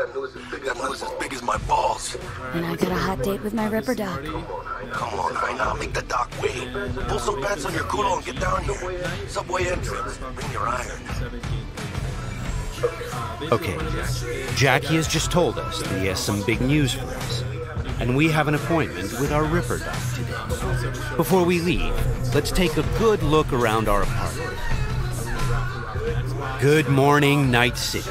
We got news as big as my balls. And I got a hot date with my Ripper Doc. Come on, Aina, make the doc wait. Pull some bets on your culo and get down here. Subway entrance. Bring your iron. Okay, Jackie has just told us that he has some big news for us. And we have an appointment with our Ripper Doc today. Before we leave, let's take a good look around our apartment. Good morning, Night City.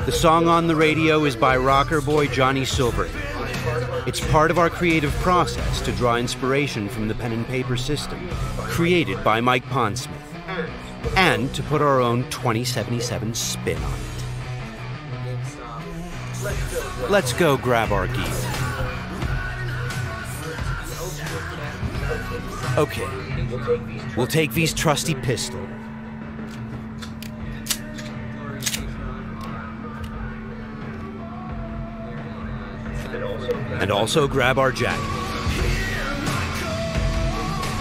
The song on the radio is by rocker boy Johnny Silverhand. It's part of our creative process to draw inspiration from the pen and paper system, created by Mike Pondsmith, and to put our own 2077 spin on it. Let's go grab our gear. Okay, we'll take these trusty pistols. And also grab our jacket.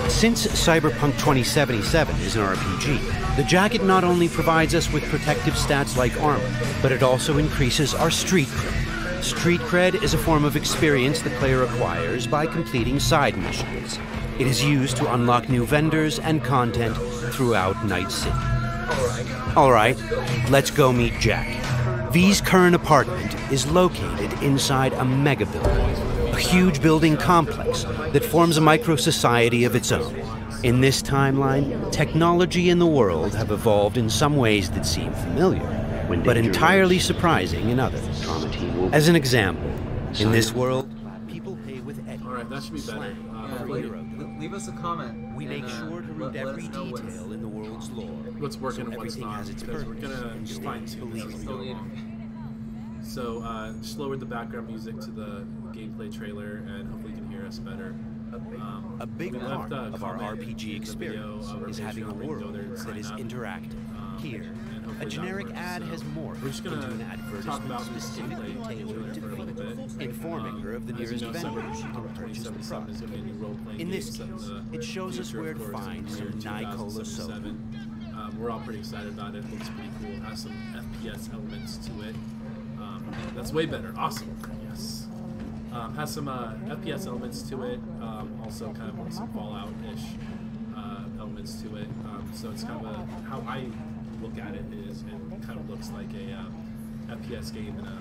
Since Cyberpunk 2077 is an RPG, the jacket not only provides us with protective stats like armor, but it also increases our street cred. Street cred is a form of experience the player acquires by completing side missions. It is used to unlock new vendors and content throughout Night City. Alright, let's go meet Jack. V's current apartment is located inside a mega building, a huge building complex that forms a micro-society of its own. In this timeline, technology and the world have evolved in some ways that seem familiar, but entirely surprising in others. As an example, in this world, people pay with Eddie. Alright, that should be better. Leave us a comment. We make sure to read every detail in the world's lore. What's working and what's everything not, has its because we're purpose. gonna just fine-tune this as we go along. So, just lowered the background music to the gameplay trailer, and hopefully you can hear us better. A big part of our RPG experience is having a world that is interactive. Here, a generic ad has morphed We're just into gonna an talk advertisement about this specifically gameplay tailored to for a little bit. Feet, informing her of the As you nearest know, vendors she can Cyberpunk purchase the 2077 is product. going to be a new role-playing In this game case, set in the it shows us future, where of to course, find in the some year Nicola soda. 2077. We're all pretty excited about it. It looks pretty cool. It has some FPS elements to it. That's way better. Awesome. Yes. Has some FPS elements to it. Also kind of some Fallout-ish elements to it. So it's kind of how I look at it is it kind of looks like a FPS game and a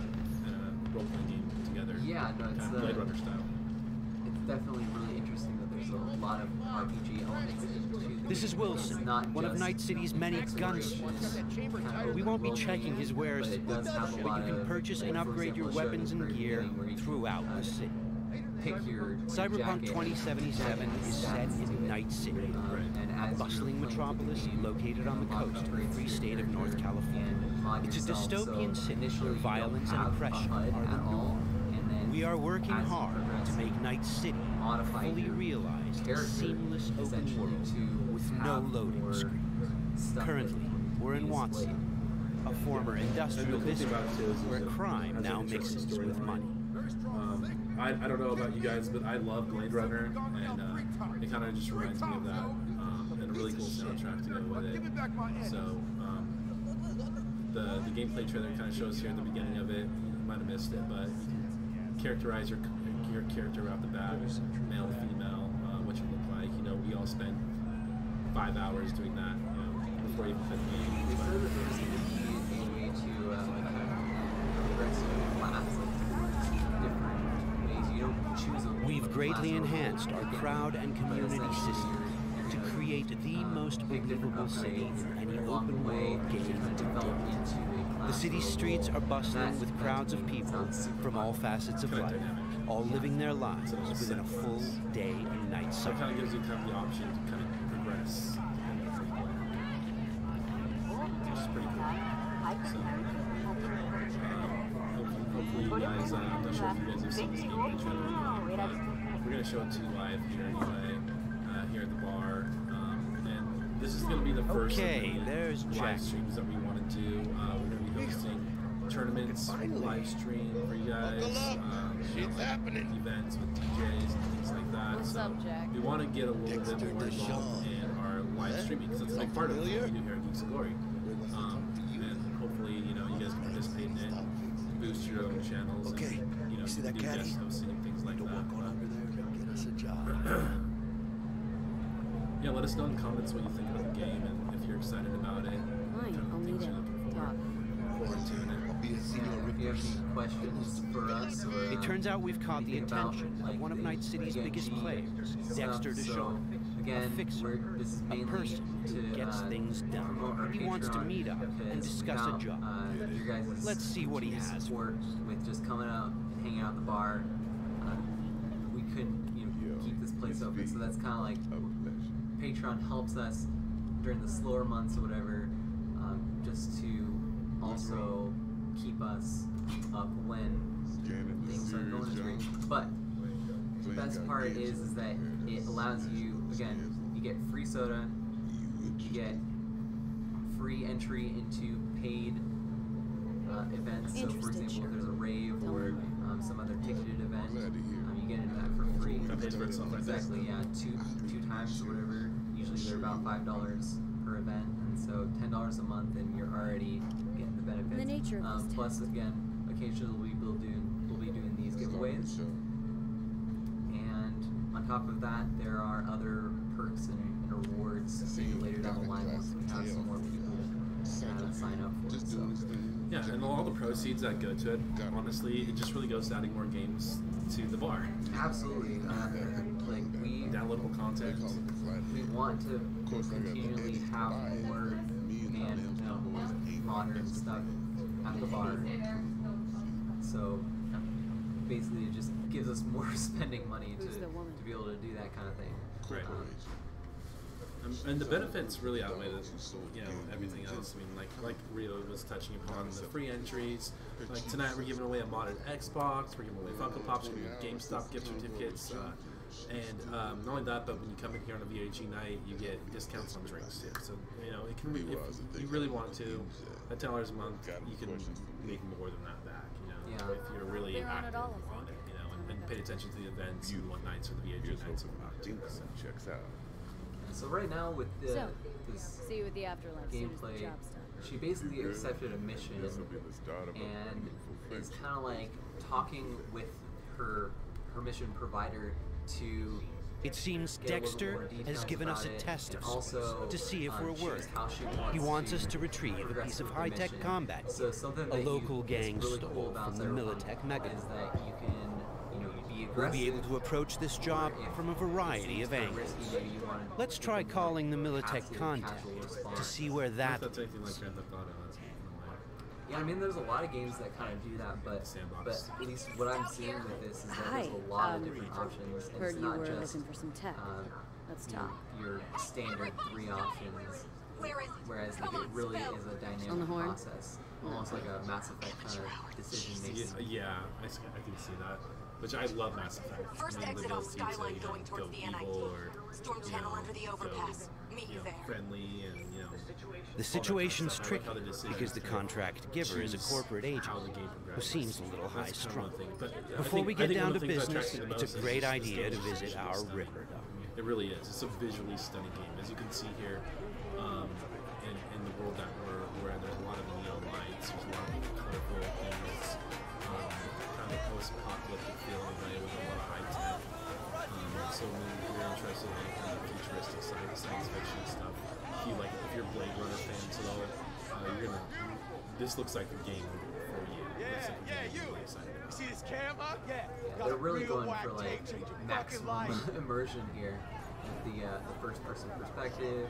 role-playing game together. Yeah, no, it's kind of Blade Runner style. It's definitely really interesting that there's a lot of RPG elements into This is Wilson, one of Night City's many gunsmiths. We won't be checking his wares, but you can purchase and upgrade your weapons and gear throughout the city. Cyberpunk 2077 is set in Night City, a bustling metropolis located on the coast of the free state of North California. It's a dystopian city where violence and oppression are the norm. We are working hard to make Night City fully realized a seamless open world with no loading screens. Currently, we're in Watson, a former industrial district where crime now mixes with money. I don't know about you guys, but I love Blade Runner, and it kind of just reminds me of that, and a really cool soundtrack to go with it. So, the gameplay trailer kind of shows here at the beginning of it. You might have missed it, but you can characterize your character out the bat, male, female, what you look like. You know, we all spent 5 hours doing that, you know, before you even fit the game. We've greatly enhanced our crowd and community system to create the most believable city in any open world game developed. The city's streets are bustling with crowds of people from all facets of life, all living their lives within a full day and night So it cycle. kind of gives you kind of the option to kind of progress, which is pretty cool. So, hopefully you guys, I'm not sure if you guys have seen this gameplay trailer yet, but we're going to show it to you live here anyway, here at the bar, and this is going to be the first there's live Jack. streams that we want to do. We're going to be hosting tournaments, live stream for you guys, events with DJs and things like that. So we want to get a little bit more involved in our live streaming because it's a big part of what we do here at GeeksNGlory. And hopefully, you know, you guys can participate in it, boost your own different channels. Okay, and, you see that do caddy? guest hosting and things like To that. work on over there and get us a job. Yeah, let us know in the comments what you think about the game and if you're excited about it. Fine, I'll need it. Talk. Forward to it. I'll be a senior If you have any questions for us, or It turns out we've caught the anything about, attention like, of one of the Night City's biggest GeeksNG players, stuff, Dexter so, DeShawn. again, A fixer, this is a mainly person to who gets things promote our done. He wants to Patreon meet up and because discuss a without, job. Your guys' Let's see what he has. support with just coming out and hanging out at the bar. We couldn't, keep this place open. So that's kind of like Patreon helps us during the slower months or whatever, just to also keep us up when things aren't going as great. But the best part is that it allows you, again, you get free soda, you get free entry into paid events. So, for example, if there's a rave or some other ticketed event, you get into that for free. That pays for itself, right there. Exactly, yeah, two times or whatever. Usually they're about $5 per event, and so $10 a month, and you're already getting the benefits. The nature of this plus, again, occasionally we'll be doing these giveaways. And on top of that, there are other perks and rewards later down the line once we have some more people sign up for it. So. Yeah, and all the proceeds that go to it, honestly, it just really goes to adding more games to the bar. Absolutely. Like we Downloadable content. we want to continually have more and modern stuff at the bar. So basically, it just gives us more spending money to be able to do that kind of thing. Right. And the benefits really outweigh everything else. I mean, like Rio was touching upon the free entries. Like tonight, we're giving away a modded Xbox. We're giving away Funko Pops. We're giving GameStop gift certificates. And not only that, but when you come in here on a VAG night, you get discounts on drinks too. So it can be, if you really want to, at $10 a month, you can make more than that back. If you're really They're on it active all, I on it, think. and paid attention to the events and what nights are the VAG nights about. So. Checks out. So right now with this See you at the afterlife. Soon as the gameplay, job's done. she basically accepted a mission This will be the start of a and meaningful is friendship. kind of like talking with her mission provider to It seems get a little Dexter more has details given us about a it, test and of also sorts to see if we're choose worth how she it. He wants us to retrieve a progress piece of with the high-tech mission. combat So gear something a that local gang that's really stole cool about from the Cyberpunk Militech Mega. is that you can be aggressive. We'll be able to approach this job or if from a variety it's of kinda angles. risky, maybe you wanna Let's give try them, calling the like, Militech passive, contact casual to response. see where If that that's anything like Grand Theft Auto, that's Yeah, I mean, there's a lot of games that kind of do that, but Sandbox. at least what I'm seeing with this is that Hi. there's a lot of different options. And Heard it's you not were just looking for some tech. Let's talk. your standard 3 options. Whereas like, it really is a On the dynamic horn? process, almost like a Mass Effect kind of decision making. Yeah, I can see that. Which I love Mass Effect. First I mean, exit the off ability to, Skyline going towards go the evil NIT. or, Storm channel under the overpass. Meet you there. friendly and The situation's I like tricky how the decisions because the to contract giver is a choose corporate agent how the game who progresses. seems a little That's kind of high-strung. one thing. But I Before we think get one down of to the things that business, attracts me the it's most a is great just the idea to visual visit our stunning. Ripper Duck. It really is. It's a visually stunning game, as you can see here. In the world that we're in, there's a lot of neon lights. There's a lot of colorful things. Kind of a post-apocalyptic feeling, right, with a lot of high tech. So when you're interested in any kind of futuristic science fiction stuff, if you're Blade Runner fans at all, you're gonna. This looks like the game for you. See this cam, huh? Yeah. They're really going for like maximum immersion here with the first-person perspective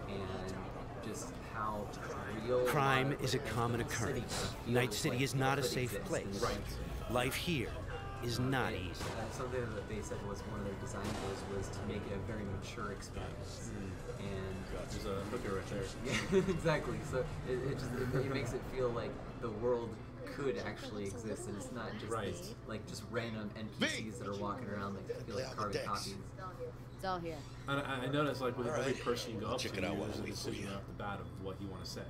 and just how real Crime is a the common city occurrence. feels Night City like is not a could safe exist place. in the future. Life here is not And easy. something that they said was one of their design goals was to make it a very mature experience. And There's a hooker right there. yeah, exactly. So it makes it feel like the world could actually exist, and it's not just Right. this, like just random NPCs that are walking around like feel like carbon copies. It's all here. And I noticed, like, with every Alright. person you go up Check to, it out while there's a I wait for decision you. off the bat of what you want to say.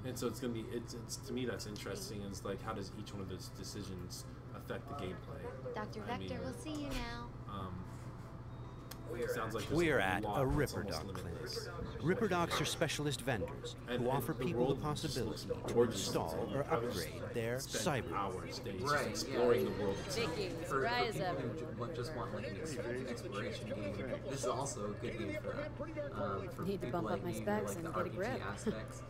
And so it's gonna be, it's to me that's interesting. Is like, how does each one of those decisions affect the gameplay? Dr. I Vector, mean, we'll see you now. sounds like We're there's at lot a that's Ripper almost Doc limitless. clinic. Ripper Docs are specialist vendors who offer the people the world just possibility looks to gorgeous. install or I would just upgrade their spend cyber. hours, days, Right, just yeah. exploring the world itself. Vicky, For rise people up. who just want like an exploration game, this is also a good game for that. For Need to people bump up like my me who specs like the and get a RPG grip. aspects,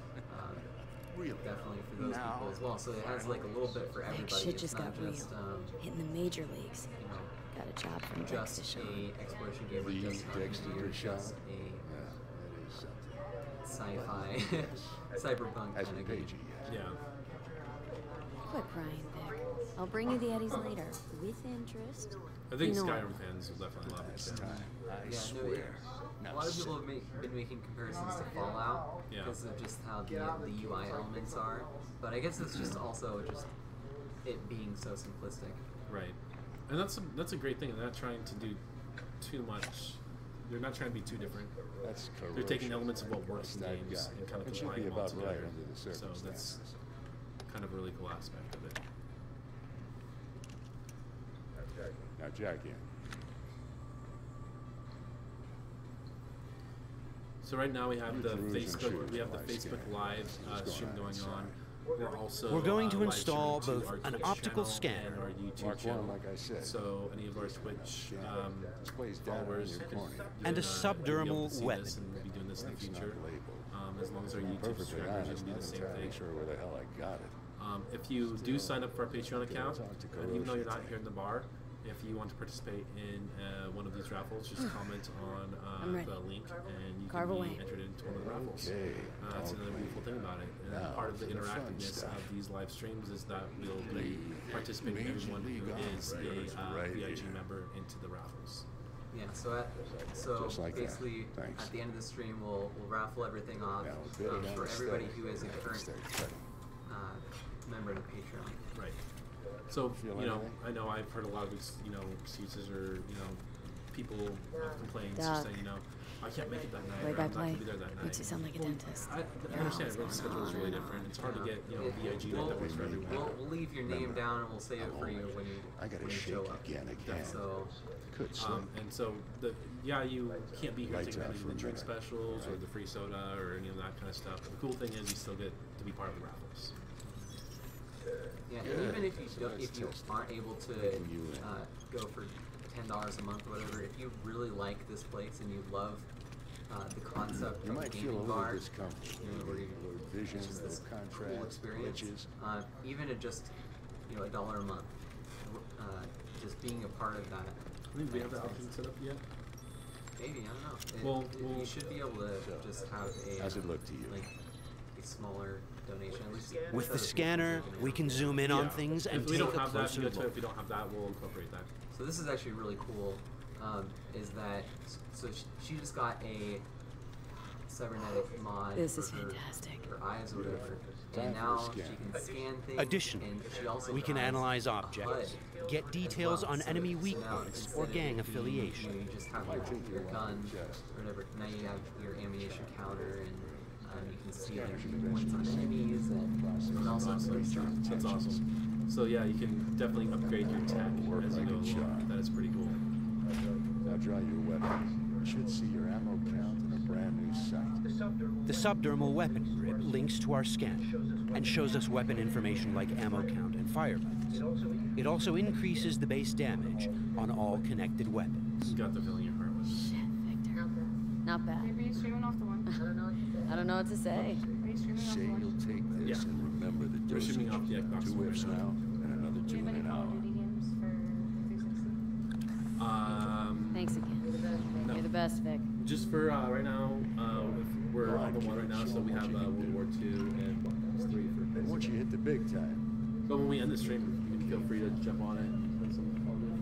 definitely for those people as well. So it has like a little bit for everybody. Shit It's just not got just real. Hitting the major leagues. you know, Got a job from Dexter just Shaw. a exploration game or just RPG or just a sci-fi cyberpunk kind of game. Yeah. Quit crying, Vic. I'll bring you the Eddies later. With interest. I think You know Skyrim fans will definitely love it. too. Yeah, no, a lot of people have been making comparisons to Fallout Yeah. because of just how the UI elements are. But I guess it's just also just it being so simplistic. Right. And that's a great thing. They're not trying to do too much. They're not trying to be too different. That's They're taking elements of what works in games and kind of It should combining be them all about right together. under the So that's circumstances. kind of a really cool aspect of it. Now, Jack in. So right now we have the Peruse and choose Facebook live scan. Live What's stream going on going on. inside? We're going to live install streaming to both our an Twitch optical channel scanner, and our YouTube Mark channel. one, like I said. So any of our Twitch Displays data on followers your can cornea. And a you'll be able subdermal to see weapon. this, and we'll be doing this in the It's not future. labeled. As long as our To be YouTube perfectly subscribers, you honest, can do not the same entirely thing. sure where the hell I got it. If you do sign up for our Patreon account, talk to and even though you're not Corrosion here in the bar, if you want to participate in one of these raffles, just comment on I'm ready. the link, and you Carve can away. be entered into one of the raffles. Okay, That's another okay. beautiful thing about it. And Now part of the for the fun interactiveness stuff. of these live streams is that we'll be participating Major everyone League who is operators a right VIG here. member into the raffles. Yeah, so Just like that. basically Thanks. at the end of the stream we'll raffle everything off Now, a bit of for everybody anesthetic. who is a Yeah, current start cutting. member of the Patreon. Right. So, Feel you know, anything? I know I've heard a lot of excuses or, people complaints Doc. just saying, I can't make it that night. Play or by I'm not play. going to be there that night. Makes you sound like a dentist. I You're understand always everyone's going schedule is on really and different. on. It's hard to get, We'll- VIG that works for everyone. We'll leave your name down and we'll save it for you when you I gotta when you shake show up. again. So Could slip. And so, you can't be here Lights taking out any of for the a drink minute, specials or right? the free soda or any of that kind of stuff. But the cool thing is you still get to be part of the raffles. yeah, and Good. even if you So don't, let's if you test it. aren't able to Getting you in. go for $10 a month or whatever, if you really like this place and you love the concept You of a might feel a gaming little bar, discomfort. where you Low vision, it's just low this contrast, cool experience. glitches. Even at just $1 a month, just being a part of that. Do we have that option set up yet? Maybe, I don't know. Well, you should be able to just have a How's it look to you? like a smaller donation. At least With for the people shanner, who we can zoom in on Yeah. things and if we take don't a have that, closer good. look. If we don't have that, we'll incorporate that. So this is actually really cool. Is that so? She just got a cybernetic mod. This for is her, fantastic. Her eyes or whatever, Time and for a now scan. she can scan things. Additionally, and she also we can has analyze a objects, HUD get as details well. on So enemy now weak points instead or of gang it being, affiliation. you just have I your, think you your want gun to adjust. or whatever. Now you have your ammunition counter and you can see like Scanners should points on eventually enemies and all sorts of stuff. That's awesome. So yeah, you can definitely upgrade your tech Work as you like go a along. charm. That is pretty cool. Now draw your weapon. You should see your ammo count in a brand new sight. The subdermal weapon grid links to our scanner and shows us weapon information like ammo count and fire buttons. It also increases the base damage on all connected weapons. You got the feeling your heart was. Shit, Victor. Not bad. Maybe you're streaming off the one. I don't know what to say. Are you streaming off Say the one? you'll take this Yeah. and remember the We're dosage. shooting off the Xbox 2 One whiffs right now. now and another Do 2 you have in any an Call of hour. Duty games for 360? Thanks again. No. You're the best, Vic. Just for right now, if we're on the one right now, so we have World War II and Black Ops 3 for And once you hit the big time, But when we end the stream, you can feel free to jump on it and play some Call of Duty.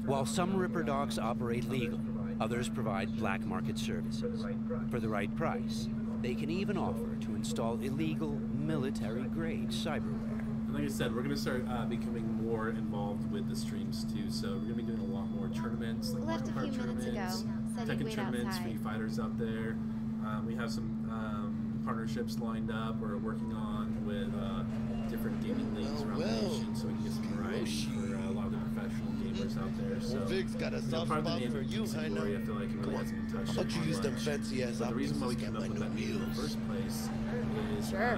While some Ripper Docs operate legally, others provide black market services. For the right price, they can even offer to install illegal military-grade cyberware. And like I said, we're going to start becoming more involved with the streams too. So we're going to be doing a lot more tournaments, like Left a Mario few Kart minutes ago. tournaments, Said he'd Tekken wait tournaments, outside. free fighters out there. We have some partnerships lined up we're working on with different gaming leagues around the nation, so we can get some variety for a lot of the professional gamers out there. So, Vic's got a soft part of the spot name for of you, I know. GeeksNGlory, I feel like it really hasn't been touched How about you on use them much. fancy ass But the reason why we optics came to up get with my that new name in the wheels? first place is Sure.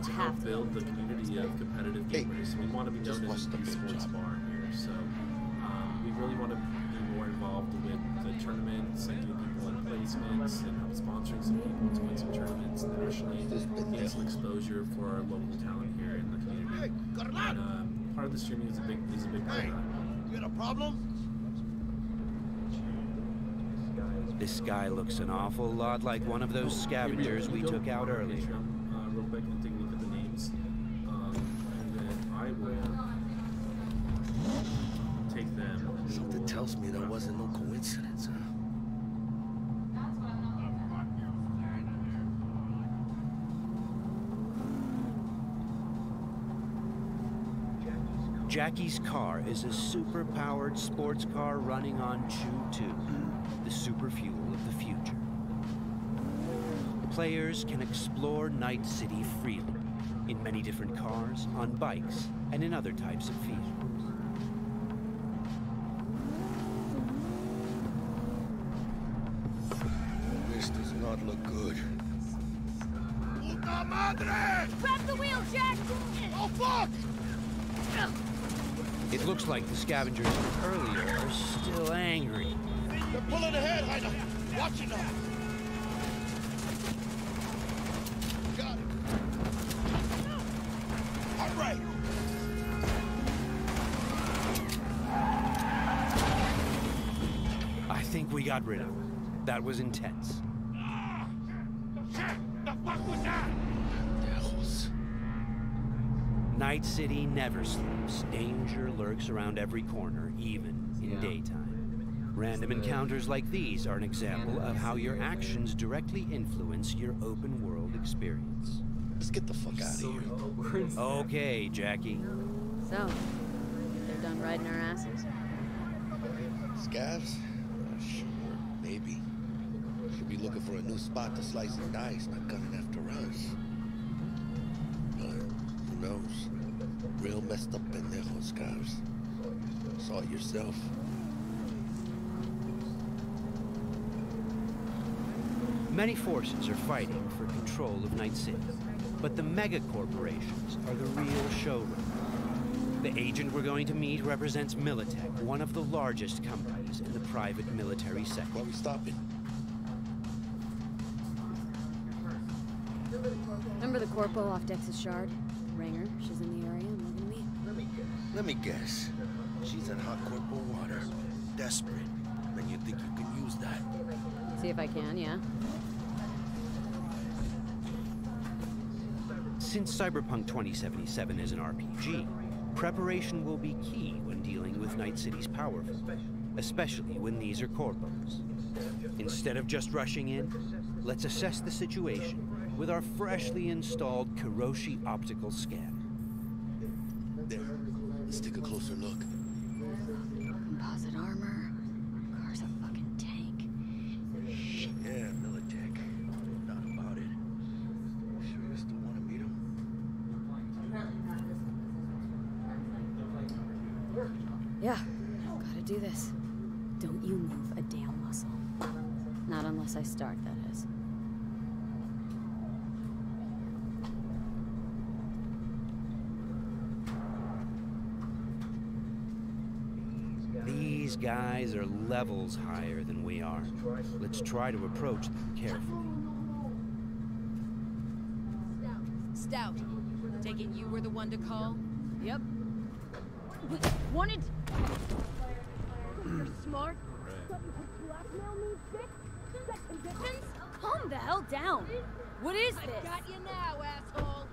to help build the community of competitive gamers. We want to be known as a sports bar here, so we really want to be more involved with the tournaments and get people in placements and help sponsoring some people to win some tournaments nationally, get some exposure for our local talent here in the community. And part of the streaming is a big part of that. You got a problem? This guy looks an awful lot like one of those scavengers we took out earlier. Real quick and take a look at the names, and then I will take them. Something tells me that wasn't no coincidence, huh? Jackie's car is a super-powered sports car running on Chew-2, the super fuel of the future. Players can explore Night City freely, in many different cars, on bikes, and in other types of vehicles. This does not look good. Puta madre! Grab the wheel, Jack! Oh, fuck! It looks like the scavengers from earlier are still angry. They're pulling ahead, Heiner. Watch it now. Got it. All right. I think we got rid of it. That was intense. Shit! The fuck was that? Devils. Night City never sleeps. Danger lurks around every corner, even in daytime. Random encounters like these are an example of how your actions directly influence your open world experience. Let's get the fuck out of here. Okay, Jackie. So, they're done riding our asses? Scavs? Sure, maybe. Should be looking for a new spot to slice and dice, not gunning after us. But who knows? Real messed up pendejo scavs. Saw it yourself. Many forces are fighting for control of Night City, but the mega corporations are the real showroom. The agent we're going to meet represents Militech, one of the largest companies in the private military sector. Why are we stopping? Remember the corpo off Dex's Shard? Ranger, she's in the area and looking to meet. Let me guess. She's in hot corporal water. Desperate. Then you think you can use that? See if I can, yeah. Since Cyberpunk 2077 is an RPG, preparation will be key when dealing with Night City's powerful, especially when these are corpos. Instead of just rushing in, let's assess the situation with our freshly installed Kiroshi optical scanner. There. Let's take a closer look. Composite armor. Car's a fucking tank. Shit. Yeah, Militech. Not about it. Sure you still want to meet him? Yeah, gotta do this. Don't you move a damn muscle. Not unless I start, that is. These guys are levels higher than we are. Let's try to approach them carefully. Stout. Take it you were the one to call? Yep. Wanted. You're smart. Blackmail me, bitch. Set conditions. Calm the hell down. What is this? Got you now, asshole.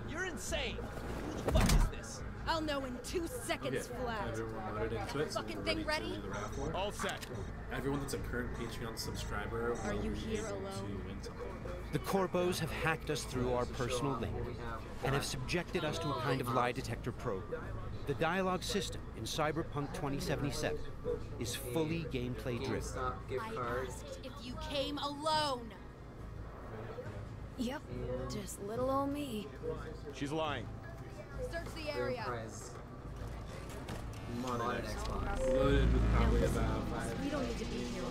You're insane. Who the fuck is this? I'll know in 2 seconds flat. Everyone loaded into it. So Fucking we're thing to ready? do the round for it. All set. Everyone that's a current Patreon subscriber Are will you be here able alone? to win something. The corpos have hacked us through our personal link and have subjected us to a kind of lie detector program. The dialogue system in Cyberpunk 2077 is fully gameplay driven. GameStop gift I card. asked if you came alone. Yep, just little old me. She's lying. Search the Grand area. prize. Modded Modded Xbox. Xbox. Loaded with Now probably listen, about 5. we don't need to be here.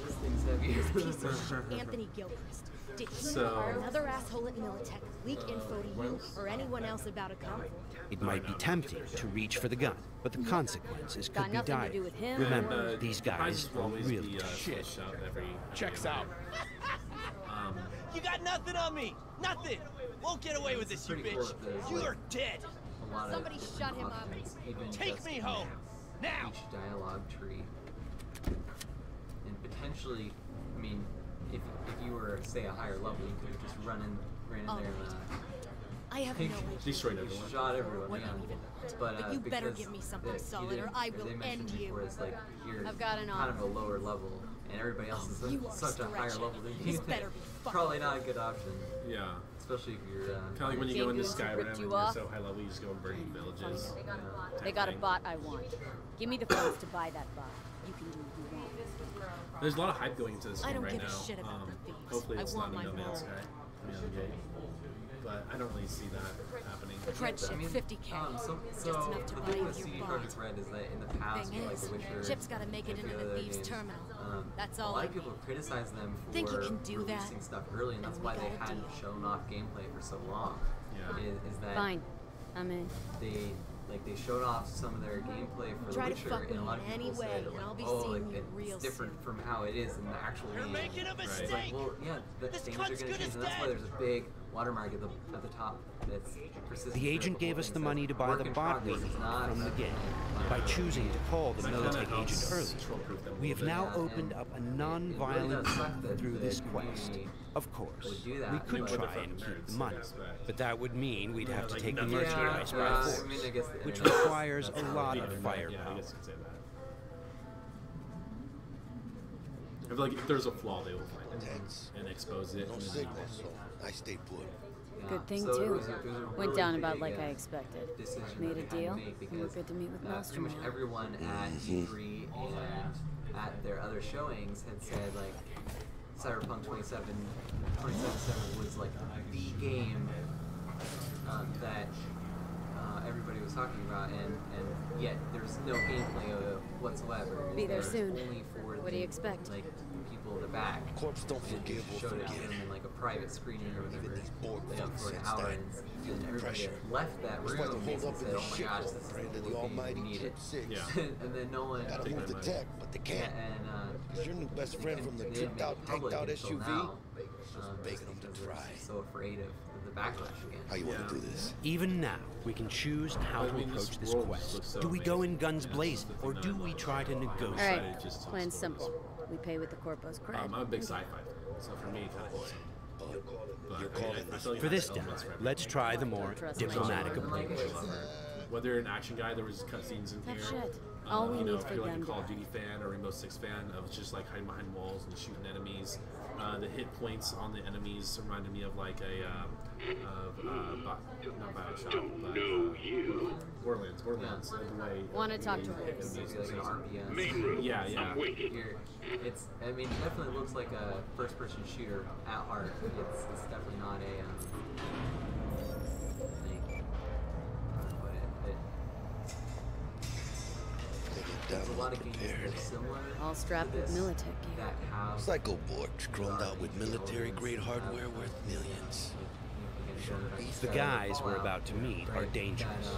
This thing's heavy. Piece of shit, Anthony Gilchrist. Did he So- or another asshole at Militech leak info to you or anyone else about a come? It might be tempting to reach for the gun, but the consequences Got could be nothing to dire. do with him. Remember, these guys prizes will are always really be, shit. switched out every Checks year. out. You got nothing on me. Nothing. Won't get away with this, you Pretty cool bitch. that there's, You like, are dead. A lot Somebody of shut him up. options, even Take just me in home. Now. each dialogue tree. And potentially, I mean, if you were, say, a higher level, you could have just ran in there and I have no idea. Destroyed everyone. shot everyone. What Yeah. you even want. But But you better because give me something you solid didn't- or I they will mentioned end you. before, it's like you're I've got an kind of a offer. lower level, and everybody else is You are such a higher stretching. level than This you. better be fucking Probably not a good option, Yeah. especially if you're. Kind of like when you go into Game dudes who Skyrim ripped and you you're off. so high level, you just go and burn villages. They got a thing. bot I want. Give me the funds to buy that bot. You can do what you want. There's a lot of hype going into this I game don't right give a now. shit about the thieves. Hopefully I it's want not a my No Man's role. Sky coming out of the gate. But I don't really see that happening. Cred ship, 50K. So Just enough to the buy thing you with CD your Projekt bot. Red is that in the past, Thing with, like is, The Witcher, Chip's gotta make it and a into few the other Thieves' games, terminal. That's a all lot I of people need. criticize them for Think you can do that? releasing stuff early, and that's Then why we they got a hadn't deal. shown off gameplay for so long. Yeah. Is that Fine. I'm in. they showed off some of their gameplay for Try The to Witcher, fuck and me a lot of in any people way, said, and like, I'll be oh, seeing like, you real it's different soon. from how it is in the actual You're game. making a It's mistake. like, well, yeah, the This things are cunt's going to good change, as and that's why dead. there's a big watermark at the top that's persistent. The agent gave us the money to buy the bot we needed from the game. By choosing to call the That kinda Militech helps agent early, troll-proof them a we have little now bit. opened Yeah, up a and non-violent it really does suck path that through the this quest. community Of course, would do that, we could but- try They're and fucking keep the nerds, money, I expect. but that would mean we'd have to like take the nothing. merchandise by I force, mean, I guess the which internet- requires a that's how lot it of is. Yeah, I firepower. guess you'd say that. I feel like if there's a flaw, they will find it Tense. and expose it. No And then signal, so I stay put. Yeah, Good thing, so it too. was a Went really down about big, like I expected. decision Made that a they had to deal, make and we're because, good to meet with pretty Maelstrom much now. everyone at E3 and at their other showings had said like Cyberpunk 2077 was like the game that everybody was talking about, and yet there's no gameplay of it whatsoever. Be there It was soon. Only for What do you expect? Like people in the back. Corpse don't And forgive they or showed it to forget. them in like a private screening or whatever. these Borg They up fucks for an sense hour, that. and Feel the everybody pressure. had left that That's why room they hold and up in said, the "Oh my shit gosh, hole, this is pray to the what we almighty needed." Chip 6. Yeah. And then no one. Gotta Take move my the money. tech, but they Yeah, can't. and Cause your new best friend from the they tricked didn't out, make it tanked public out until SUV. now, begging them to because they're try. So afraid of the backlash again. How you Yeah. wanna do this? Even now, we can choose how I to mean, approach this world quest. looks so Do we go in amazing. guns Yeah, blazing, that's the or thing do that I we love. try to All negotiate? right, Just tell plan's stories. simple. We pay with the Corpo's cred. I'm a big sci-fi fan, so for me, it kind of hits home. But But you're I mean, calling I this feel like For it this has demo, elements for let's everything. try the more Trust me. diplomatic Like, approach. Whether you're an action guy, there was cutscenes in Tough here. shit. All we you know, need if for you're like a them Call of to- Duty fan or Rainbow Six fan, of just like hiding behind walls and shooting enemies. The hit points on the enemies reminded me of like a not Bioshock, but Borderlands. The way Wanna talk to the Rose. enemies Maybe like an and RPS. yeah. I mean, it definitely looks like a first-person shooter at heart. It's definitely not a thing. But They get there's a down lot of and games that prepared. are similar. All strapped to with this Militech gear. that have Psycho Borgs chromed out with military-grade hardware worth millions. The guys we're about to meet are dangerous.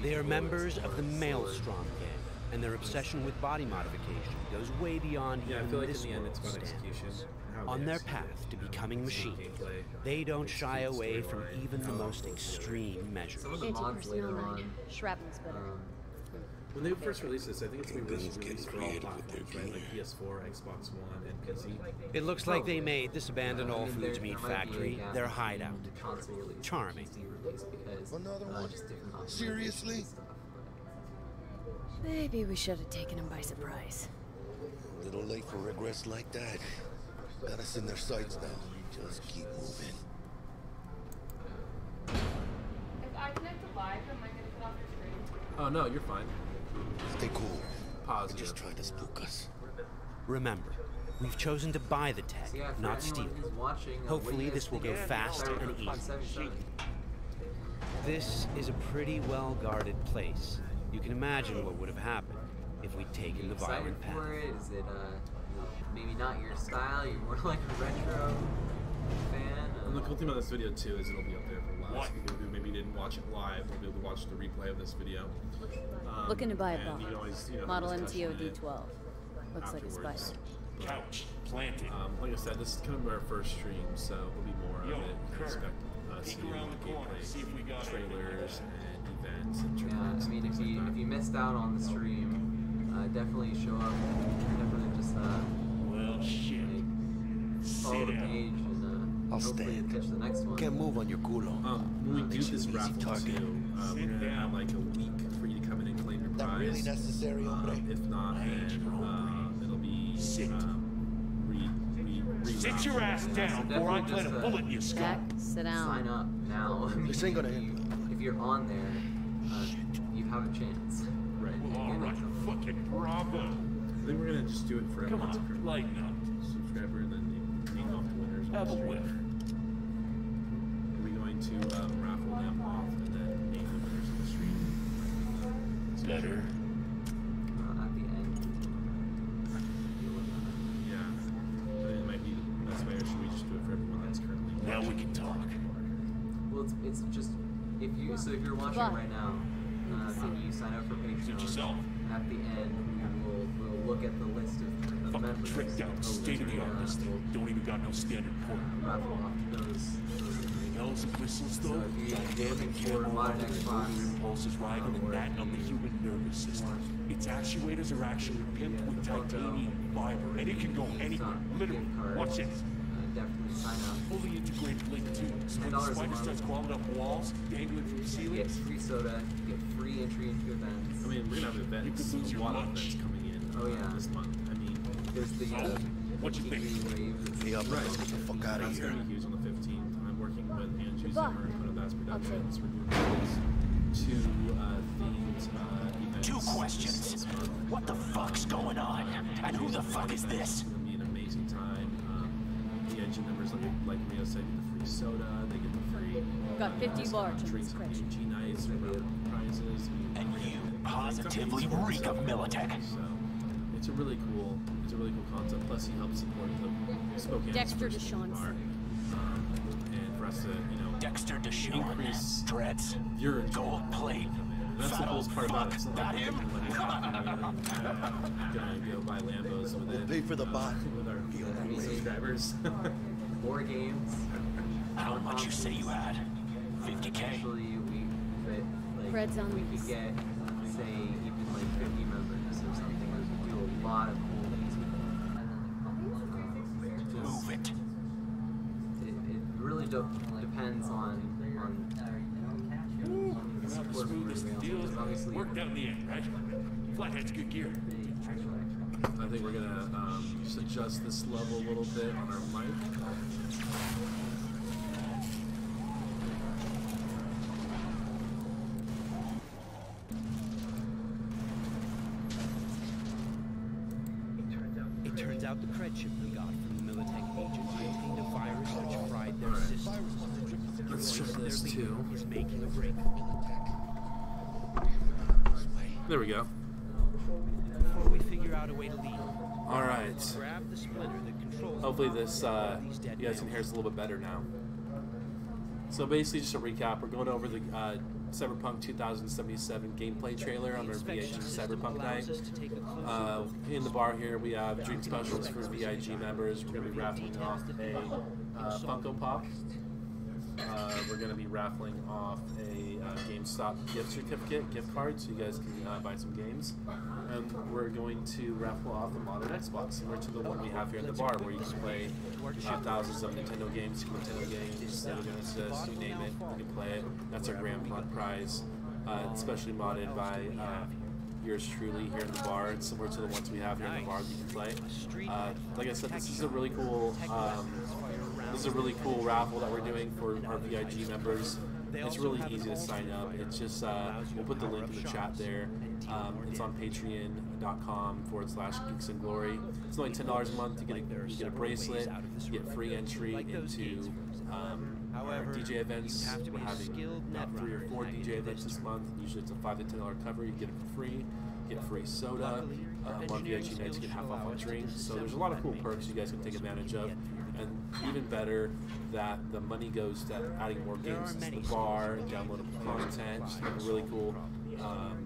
They are members of the Maelstrom gang, and their obsession with body modification goes way beyond Yeah, I even feel like this in the end it's world's about execution. standards. How On they their execute, path to you know, becoming seeing machines, gameplay, they don't shy execute away from storyline, even the how it most goes together. extreme measures. Some of the mods later Anti-personnel on. 9. Shrapnel's better. When they first released this, I think it's going to be Guns released getting for all creative with their platforms, right? Like gear. PS4, Xbox One, and PC. It looks like they made this abandoned I all mean, foods there meat might be a factory gap their between hideout. the console release and Charming. PC release because, Another one? just different optimizations Seriously? and stuff. Maybe we should have taken him by surprise. A little late for regrets like that. Got us in their sights now. Just keep moving. If I connect to live, am I gonna cut off your screen? Oh no, you're fine. Stay cool. Positive. They're just trying to spook us. Remember, we've chosen to buy the tech, So yeah, for not steal anyone it. who's watching, Hopefully this will go fast and easy. This is a pretty well-guarded place. You can imagine what would have happened if we'd taken the violent path. For it? Is it maybe not your style? You're more like a retro fan. And the cool thing about this video too is it'll be up there for a while. So people who maybe didn't watch it live will be able to watch the replay of this video. Looking to buy a and bomb. you can always, Model always touch on MTO it D12. Looks like a afterwards. spider. Couch planted. Like I said, this is kind of our first stream, so there'll be more of it. You can expect us to do gameplay, trailers, and events and Yeah, tournaments. I mean, and if things you like if you missed out on the stream, definitely show up. Definitely just Well, shit. follow the page and I'll hopefully stand. catch the next one. Can't move on your culo. When we do Makes you this an easy raffle target. too, we're gonna have like a week for you to come in and claim your That prize. really necessary, hombre? If not, then it'll be Sit. Sit your ass down, or I plant a bullet in your skull. Jack, sit down. Sign up now. I mean, This ain't gonna end. if you're on there, you have a chance. Right. All right, fucking bravo. I think we're gonna just do it for Come everyone's on, current lighten up. subscriber and then name off the winners. on Have the a stream. whiff. Are we going to raffle them off and then name the winners of the stream? Better. At the end. Yeah. I think it might be the best way, or should we just do it for everyone that's currently Now we watching? can talk. Well, it's just if you're watching But- right now, and you sign up for Suit Patreon. yourself. At the end, we'll look at the list of Fucking members. tricked out. State of the art this thing. Don't even got no standard port. Raffle off those. Bells and whistles though. So if you're looking for Camel modern on the Xbox, motor impulses riding and that on the human nervous system. Its actuators are actually pimped with titanium fiber, and it can go anywhere. Literally. Watch this. definitely sign up. Fully integrated link too. So when the $10 a spider month. starts crawling up walls, dangling from You get ceilings, free soda, you get free entry into events. I mean, we're gonna have events, You could lose a your lot of lunch. events coming in Oh, yeah. this month. I mean, There's the So, what you think? wave. Hey, up, right. let's get the fuck out of That's here. gonna be huge on the 15th. I'm working with Andrew Goodbye. Zimmer and Photovast Productions. Okay. We're doing these two themed events. Two questions. this month. What the fuck's going on? And who the fuck is this? It's gonna be an amazing time. The engine members, like Rio said, get the free soda. They get the free Got 50 large in drinks this and fridge. PG nights, prizes. And you positively reek of Militech. So it's a really cool concept. Plus, he helps support the Spokane Dexter First Deshawn's Bar, and for us to Dexter Deshawn. increase Dreads. your Gold plate. And that's the coolest part about it. It's not That like him? we're gonna go buy Lambos with We'll it. pay for the bot. With our subscribers. More games. How much you say you had? 50K? Actually, Fred's on we this. could get, say, even like 50 members or something. We could do a lot of cool things with them. Move it. It really depends on the not the support from smoothest everybody deal. else. Obviously, Worked out in the end, right? Flathead's good gear. I think we're gonna just adjust this level a little bit on our mic. It turns out the cred chip we got from the Militech agent contained a virus which fried their systems. Let's The try voice this of their too. leader is making a break. There we go. Before we figure out a way to leave, All right. grab the splinter that controls. Hopefully this you guys can hear us a little bit better now. So basically, just a recap, we're going over the Cyberpunk 2077 gameplay trailer on our VIG Cyberpunk night. In the bar here, we have drink specials for VIG members. We're going to be raffling off a Funko Pop. We're going to be raffling off a GameStop gift certificate, gift card, so you guys can buy some games. And we're going to raffle off a modern Xbox, similar to the one we have here in the bar, where you can play thousands of Nintendo games, Super Nintendo games, Sega Genesis, you name it, you can play it. That's our grand prize, especially modded by yours truly here in the bar. It's similar to the ones we have here in the bar that you can play. Like I said, this is a really cool raffle that we're doing for our VIG members. It's really easy to sign up. It's just, we'll put the link in the chat there. It's on patreon.com/GeeksNGlory. It's only $10 a month. You get a bracelet, you get free entry into our DJ events. We're having about 3 or 4 DJ events this month. Usually it's a $5 to $10 cover. You get it for free. You get free soda. On VIG nights you get half off on drinks. So there's a lot of cool perks you guys can take advantage of. And even better, that the money goes to adding more games to the bar, downloadable content, just make a really cool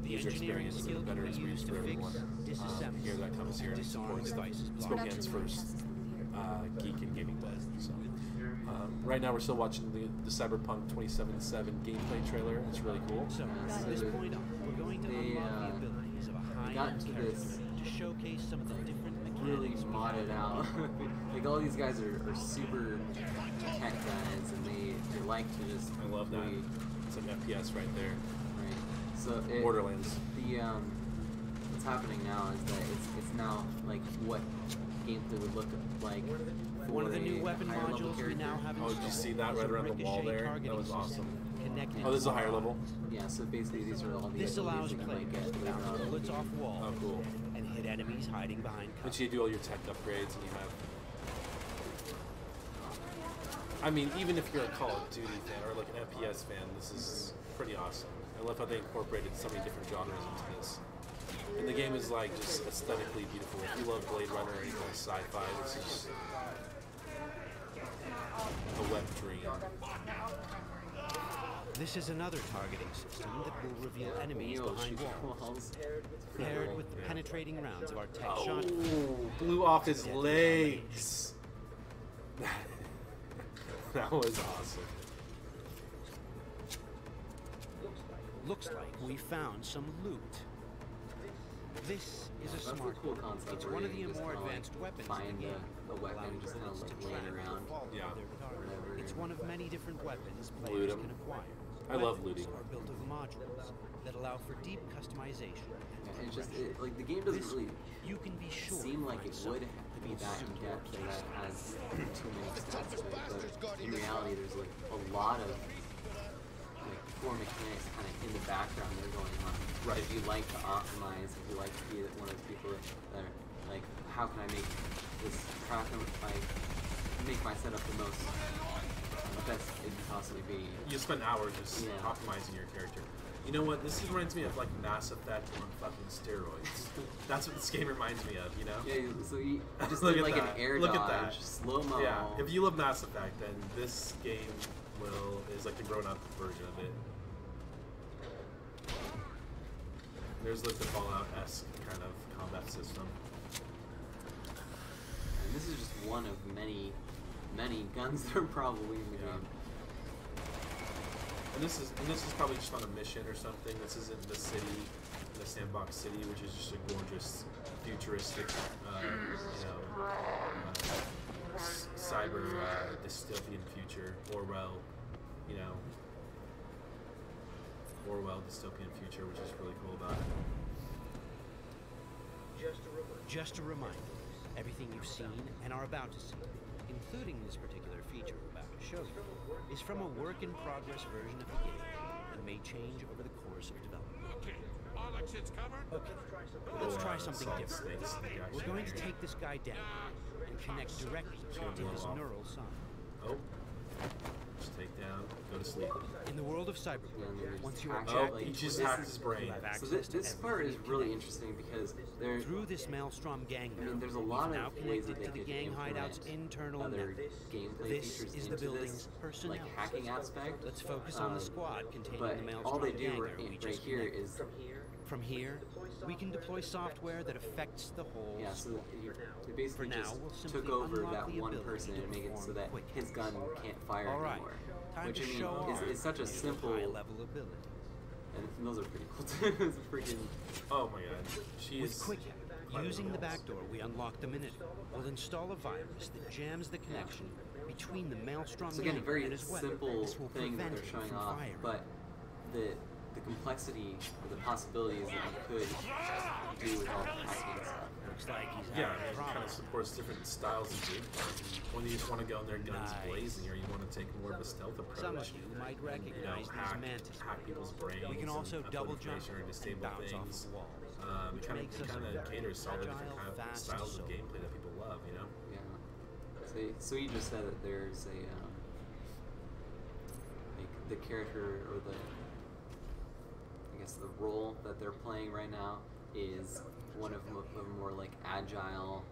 user experience and a better experience for everyone here that comes here and supports Spokane's first geek and gaming day. So, right now we're still watching the Cyberpunk 2077 gameplay trailer. It's really cool. So, from this point on, we're going to unlock the abilities of a high-end character to showcase some of the different really mechanics modded out. Like all these guys are super tech guys, and they like to just. I love that. It's an FPS right there. Right. So Borderlands. What's happening now is that it's now like what gameplay would look like. One of the new weapon modules we now have. Oh, did you see that right around the wall there? That was awesome. Oh, this is a higher level. Yeah. So basically, these are all the. This allows you players get to bounce bullets off walls. Oh, cool. And hit enemies hiding behind cover. But you do all your tech upgrades, and you have. I mean, even if you're a Call of Duty fan or like an FPS fan, this is pretty awesome. I love how they incorporated so many different genres into this. And the game is like just aesthetically beautiful. If you love Blade Runner or any kind of sci-fi, this is a wet dream. This is another targeting system that will reveal enemies behind walls, paired with the penetrating rounds of our tech shot. Blew off his legs. That was awesome. Looks like we found some loot. This is a smart cool concept. It's one of the more advanced weapons in the game. A weapon just kind of like laying around. Yeah. It's one of many different weapons players can acquire. I love looting. Are built of modules that allow for deep customization. Yeah, it's just like the game doesn't really you can be sure seem like it would be that in depth or that has too many stats to it, but in reality, there's like a lot of like core mechanics kind of in the background that are going on. Right. If you like to optimize, if you like to be one of those people that are like, how can I make this? How can I make my setup the most best it can possibly be? You spend hours just optimizing your character. You know what? This reminds me of like Mass Effect on fucking steroids. That's what this game reminds me of, you know? Yeah, so you just Look did like at an air Look dodge, at that. slow-mo. Yeah, if you love Mass Effect, then this game is like the grown-up version of it. There's like the Fallout-esque kind of combat system. And this is just one of many guns that are probably in the game. And this is probably just on a mission or something. This isn't the city, the sandbox city, which is just a gorgeous, futuristic, cyber dystopian future. Orwell dystopian future, which is really cool about it. Just a reminder, everything you've seen and are about to see, including this particular feature we're about to show you, is from a work-in-progress version of the game and may change over the course of development. Okay, all that shit's covered? Okay, let's try something different. We're going to take this guy down and connect directly to his neural sign. Oh. Just take down, go to sleep. In the world of Cyberpunk, once you are he just hacked his brain. So this part is really interesting because through this Maelstrom gang, there's a lot now of ways that connected they to the could gang hideout's implement internal other network. gameplay This features is the into building's this, personnel like hacking aspect. Let's focus on the squad containing But the Maelstrom all they gang do we right just here connected. is From here, we can deploy software that affects the whole. yeah. So they basically now, just we'll simply took over unlock that the one ability person to and make it so that perform his gun can't fire All right, anymore. time Which to I mean show is such a simple high-level ability. and those are pretty cool too. It's freaking. Oh my god. She With is Quick Hack, using the back door we unlocked a minute ago, we'll install a virus that jams the connection between the Maelstrom So again, a gang very and his weapon. simple This will thing that prevent they're him showing from off, firing. but the complexity or the possibilities that you could do with all the hacking stuff. Looks like he's Yeah, having it kind of problems. supports different styles of gameplay. When you just want to go in there guns blazing, or you want to take more of a stealth approach. Some of you might recognize these mantis. hack people's brains. We can also and upload double jump information or and disable bounce off things. of walls. It kind of caters to all the different kind of fast styles of soul. gameplay that people love, you know? Yeah. So you just said that there's a like the character or the role that they're playing right now is one of a more like agile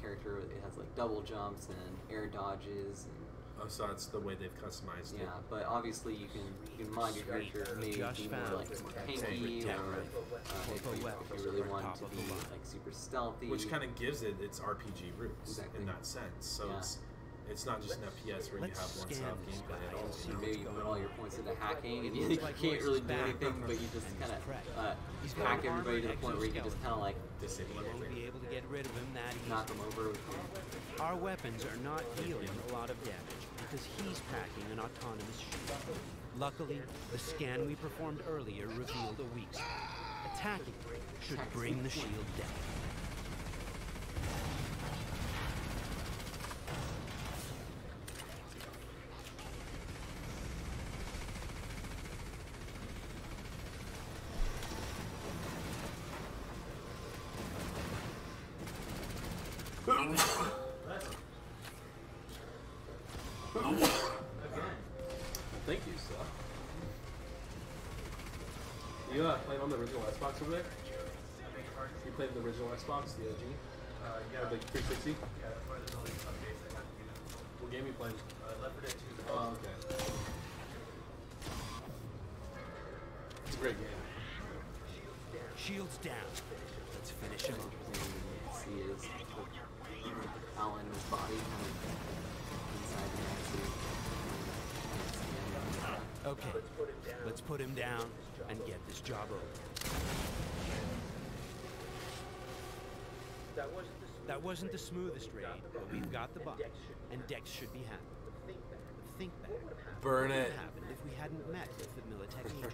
character. It has like double jumps and air dodges. And, oh, so that's the way they've customized it. yeah, but obviously you can mod your character to maybe be more like tanky, or if you really want to be like super stealthy. Which kind of gives it its RPG roots in that sense. So it's not just an FPS where you have one style of gameplay at all. So maybe you put all your points into hacking, and you can't really do anything, but you just kind of hack everybody to the point where you can just kind of like disable everything. Be able to get rid of him that easy. Knock them over. Our weapons are not dealing a lot of damage because he's packing an autonomous shield. Luckily, the scan we performed earlier revealed a weak spot. Attacking should bring the shield down. Thank you, sir. You played on the original Xbox over there? You played the original Xbox, the OG? Yeah. Like 360? Yeah, that's why there's all these updates that have to be done. What game you playing? Left 4 Dead 2. Oh, okay. It's a great game. Shields down. Let's finish him up. See his outline of his body kind of inside the axis. Okay, let's put him down and get this job over. That wasn't the smoothest raid, but we've got the bot, and Dex should be happy. Think back. Burn What it. would happen if we hadn't met with the Militech agent,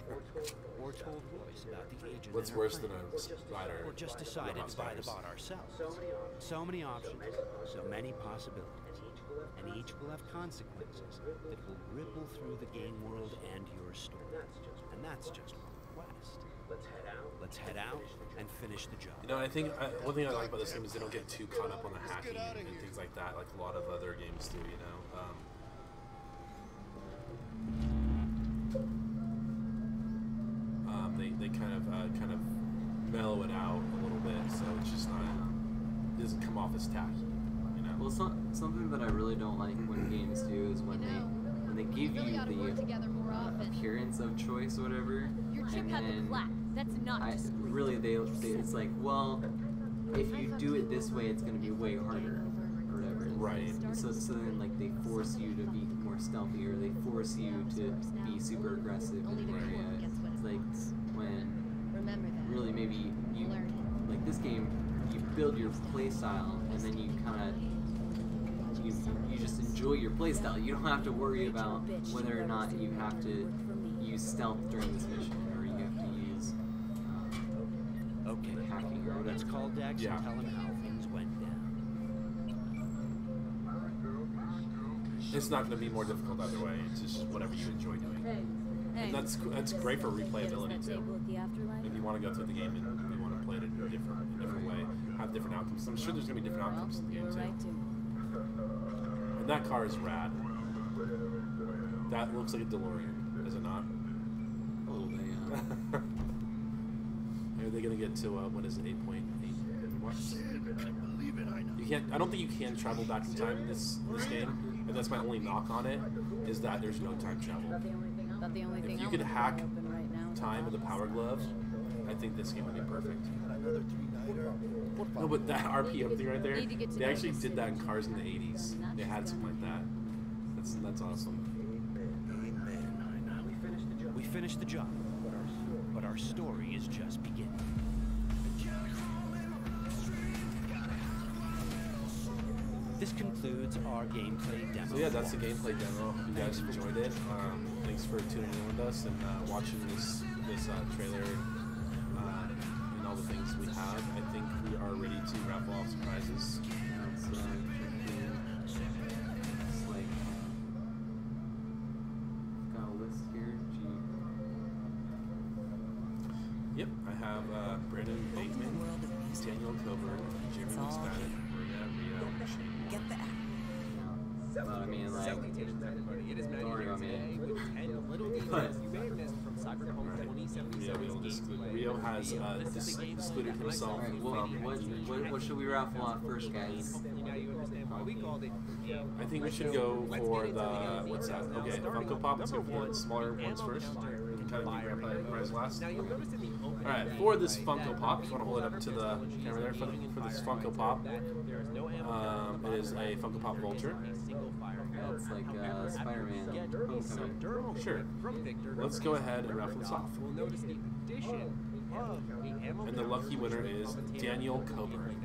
or told Royce about the agent? What's and her worse than plans, a spider? or just decided to buy the bot ourselves? So many options, so many possibilities, and each will have consequences that will ripple through the game world and your story. And that's just one quest. Let's head out and finish the job. You know, I think one thing I like about this game is they don't get too caught up on the hacking and things like that, like a lot of other games do. You know. They kind of mellow it out a little bit, so it's just not, it doesn't come off as tacky, you know. Well, something that I really don't like when games do is when they give you the appearance of choice or whatever, Your chip and had the then plaque. That's not discreet. really they it's like, well, if you do it this way, it's going to be way harder or whatever. Right. So then like they force you to be more stealthy, or they force you to be super aggressive in an area. It's like when really maybe you like this game, you build your play style and then you kind of you just enjoy your play style. You don't have to worry about whether or not you have to use stealth during this mission, or you have to use hacking or whatever. Let's call Dex and tell him how things went down. It's not going to be more difficult either way. It's just whatever you enjoy doing. And that's great for replayability too. If you want to go through the game and you want to play it in a different way, have different outcomes. I'm sure there's going to be different outcomes in the game too. And that car is rad. That looks like a DeLorean, is it not? A little bit, yeah. Are they going to get to what is it, 8.8? Believe it, I know. You can't. I don't think you can travel back in time in this game. And that's my only knock on it, is that there's no time travel. But the only thing If you else could that's hack open right now is time with a power glove, I think this game would be perfect. Another 3-nighter. No, but that RPM thing right there, Need to get to they know actually the did that in city. cars in the 80s. They had something like that. That's awesome. We finished the job, but our story is just beginning. This concludes our gameplay demo. So yeah, that's the gameplay demo. Hope you guys enjoyed it. Thanks for tuning in with us and watching this trailer and all the things we have, I think we are ready to raffle off some prizes. Got a list here. Yep, I have Brandon Bateman, Daniel Coburn, Jeremy McSpadden, Maria Rio, Shane. Get the Well, I mean, like, don't worry about me. But you may have missed from Cyberpunk 2077's Rio has excluded himself. Alright, what should we raffle off first, guys? I think we should go for the, what's that? Okay, Funko Pop. Let's go for the smaller ones first. We can kind of do prize last. Alright, for this Funko Pop, if you want to hold it up to the camera there, for this Funko Pop, it is a Funko Pop Vulture. It's like Spider-Man Homecoming. Sure. Let's go ahead and raffle this off. And the lucky winner is Daniel Coburn.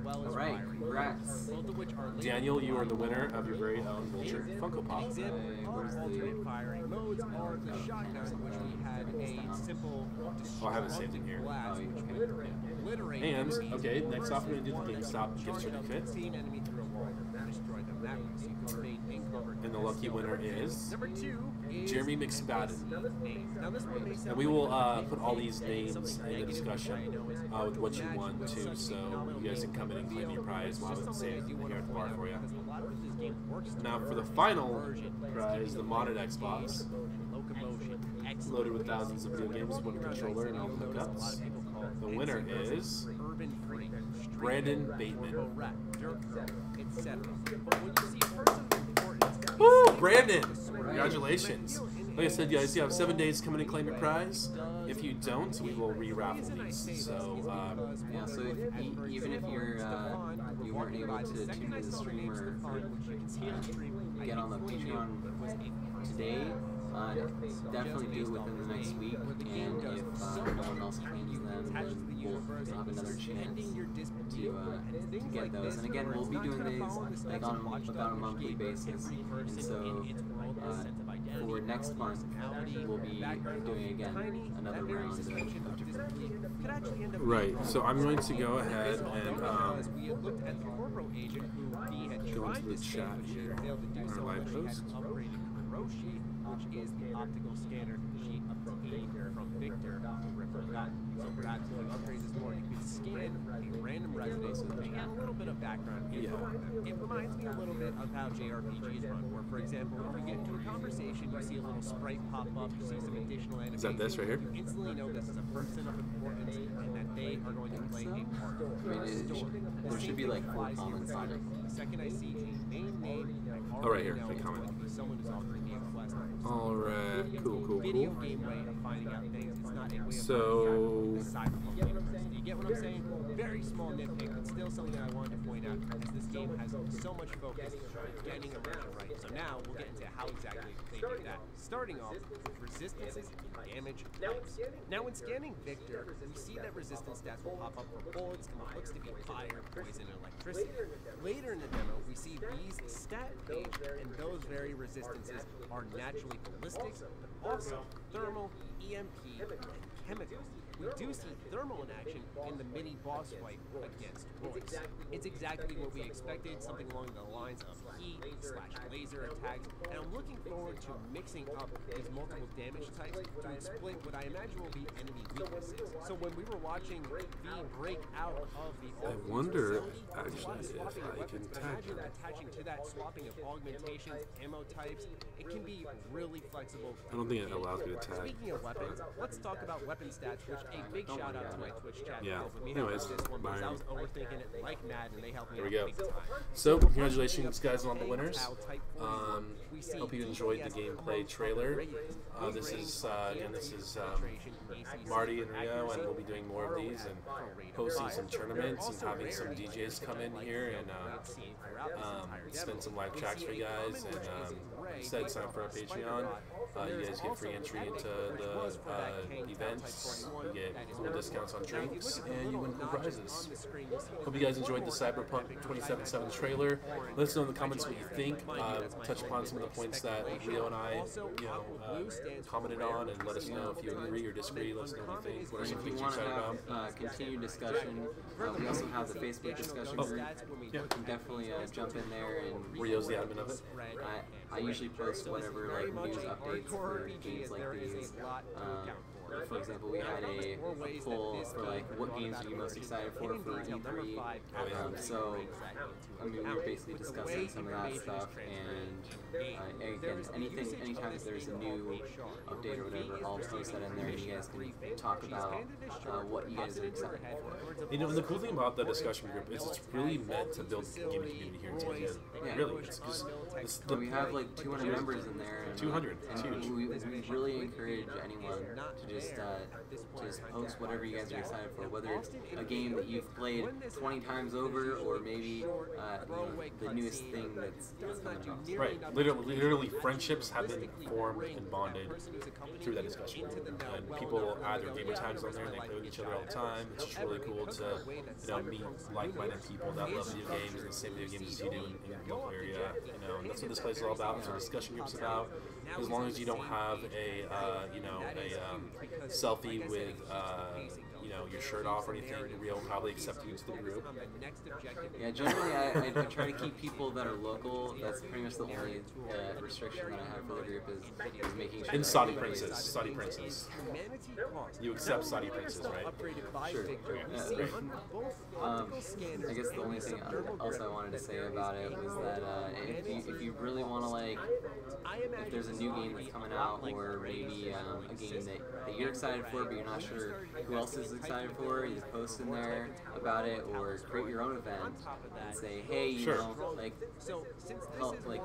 Alright, congrats. Daniel, you are the winner of your very own Vulture Funko Pop. Oh, I have it saved in here. And, okay, next off, we're going to do the GameStop gift certificate. And the lucky winner is Jeremy McSpadden. And we will put all these names in the discussion with what you won too, so you guys can come in and claim your prize while it's saved here at the bar for you. Now for the final prize, the modded Xbox, loaded with thousands of video games, one controller, and all the hookups. The winner is Brandon Bateman. Woo! Brandon! Congratulations. Like I said, guys, you have 7 days to come in and claim your prize. If you don't, we will re-raffle these. So, yeah, so even if you're, you weren't able to tune into the stream or get on the Patreon today, definitely do it within the next week, and if no one else claims them, then we'll have another chance to get those. And again, we'll be doing these like on about a monthly basis, and so for next month, we'll be doing again another round of different. Right, so I'm going to go ahead and go into the chat here on our live post. Which is the optical scanner she obtained from Victor to Ripper. So perhaps when you upgrade this more, you can scan a random residence and a little bit of background info on them. It reminds me a little bit of how JRPGs run, where, for example, if you get into a conversation, you see a little sprite pop up, you see some additional animation. Is that this right here? You instantly know this is a person of importance and that they are going to play a part. There should be like 4 comments on it. The second I see a main name, Oh, right here, the comment. someone who's offering me a quest. Alright, cool. Video game way of finding out things. It's not a way of So, Cyberpunk. Do you get what I'm saying? Very small nitpick, but still something that I wanted to point out, as this game has so much focus on getting immersion right. So now we'll get into how exactly they do that. Starting off with resistances and damage types. Now when scanning Victor, we see that resistance stats will pop up for bullets and what looks to be fire, poison, and electricity. Later in the demo, we see these stat page, and those very resistances are naturally ballistics, but also thermal, EMP, and chemical. We do see thermal in action in the mini boss fight against Royce. It's exactly what we expected, something along the lines of heat/laser attacks, and I'm looking forward to mixing up these multiple damage types to exploit what I imagine will be enemy weaknesses. So when we were watching V break out of the I wonder actually if I can tag them. attaching to that swapping of augmentations, ammo types, it can be really flexible. I don't think it allows me to tag. Speaking of weapons, let's talk about weapon stats, which a big shout out to my Twitch chat. Yeah. With me Anyways, this one because I was bye. overthinking it like mad, and they helped me There we out go. big time. So, congratulations guys on the winners. Hope you enjoyed the gameplay trailer. This is Marty and Rio, and we'll be doing more of these and hosting some tournaments and having some DJs come in here and spin some live tracks for you guys. And like I said, sign up for our Patreon. You guys get free entry into the events. You get cool discounts on drinks, and you win cool prizes. Hope you guys enjoyed the Cyberpunk 2077 trailer. Let us know in the comments what you think. Touch upon some of the points that Rio and I, commented on, and let us know if you agree or disagree. Let us know what you think. What are some things you're excited about? Continued discussion. We also have the Facebook discussion group. You can definitely jump in there. And Rio's the admin of it. I usually post whatever like news updates for games like these. For example, we had a poll for like what games are you most excited for E3. So I mean, we were basically discussing some of that stuff, and again, anytime there's a new update or whatever, I'll post that in there, and you guys can talk about what you guys are excited for. You know, the cool thing about the discussion group is it's really meant to build the gaming community here in Spokane. Yeah. Really, it's just we have like 200 members in there. And, 200, it's huge. We really encourage anyone to just post whatever you guys are excited for, whether it's a game that you've played 20 times over, or maybe the newest thing that's coming out. Right, literally friendships have been formed and bonded through that discussion group. And people add their gamer tags on there, and they play with each other all the time. It's just really cool to meet like-minded people that love video games and the same video games as you do in your local area. And that's what this place is all about. That's what discussion group's about. As long as you don't have a selfie with your shirt off or anything, Rio will probably accept you into the group. Yeah, generally I try to keep people that are local. That's pretty much the only restriction that I have for the group is making sure. And Saudi princes. You accept Saudi princes, right? Sure. I guess the only thing else I wanted to say about it was that if you really want to if there's a new game that's coming out, or maybe a game that you're excited for but you're not sure who else is excited for, you post in there about it, or create your own event and say, hey, you know,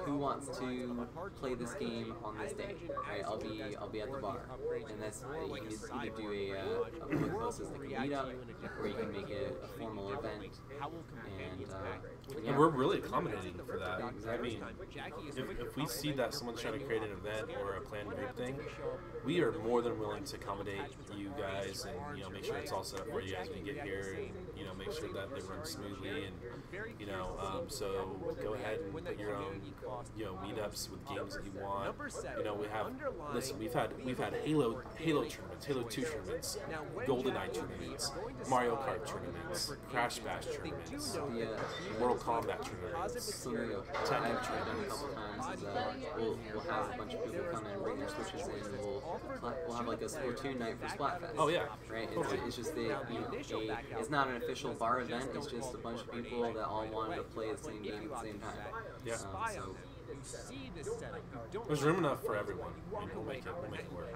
who wants to play this game on this day? Right, I'll be at the bar, and that's you can either do a public post as like a meetup, or you can make it a formal event. And we're really accommodating for that. I mean, if we see that someone's trying to create an event or a planned group thing, we are more than willing to accommodate you guys, and make sure it's all set up for you guys when you get here, and make sure that they run smoothly, and so go ahead and put your own meetups with games that you want. We've had Halo tournaments, Halo 2 tournaments, GoldenEye tournaments, Mario Kart tournaments, Crash Bash tournaments, Mortal Kombat tournaments, Tekken tournaments. We'll have a bunch of people come in and bring their Switches in, and we'll have like a Splatoon night for Splatfest. Oh yeah, right. It's just it's not an official bar event. It's just a bunch of people that all wanted to play the same game at the same time. Yeah. There's room enough for everyone. I mean, we'll make it work.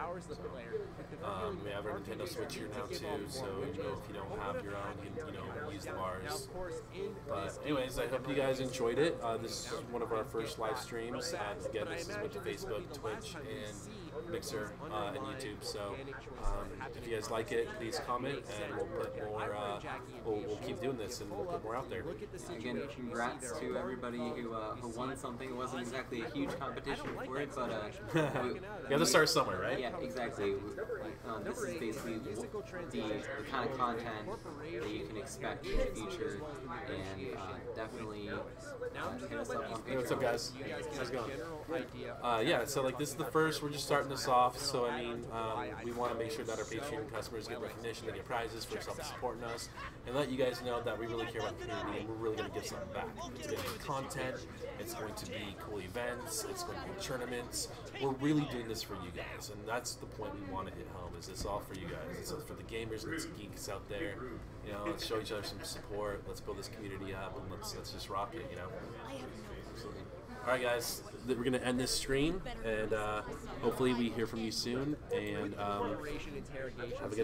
We have our Nintendo Switch here now too, so if you don't have your own, you can use the bars. But anyways, I hope you guys enjoyed it. This is one of our first live streams. Again, this is with the Facebook, Twitch, and Mixer, and YouTube. So if you guys like it, please comment, and we'll put more. We'll keep doing this, and we'll put more out there. Again, congrats to everybody who won something. It wasn't exactly a huge competition for it, but you have to start somewhere, right? Yeah, exactly. This is basically the kind of content that you can expect in the future, and definitely hit us up on Patreon. Hey, what's up, guys? How's it going? Yeah, so this is the first. We're just starting this off, so I mean, we want to make sure that our Patreon customers get recognition, they get prizes for supporting us, and let you guys know that we really care about the community, and we're really going to give something back. It's going to be content. It's going to be cool events. It's going to be tournaments. We're really doing this for you guys, and that's the point we want to hit home. Is this all for you guys? It's for the gamers and the geeks out there. Let's show each other some support. Let's build this community up, and let's just rock it. Absolutely. All right, guys, we're going to end this stream, and hopefully we hear from you soon, and have a good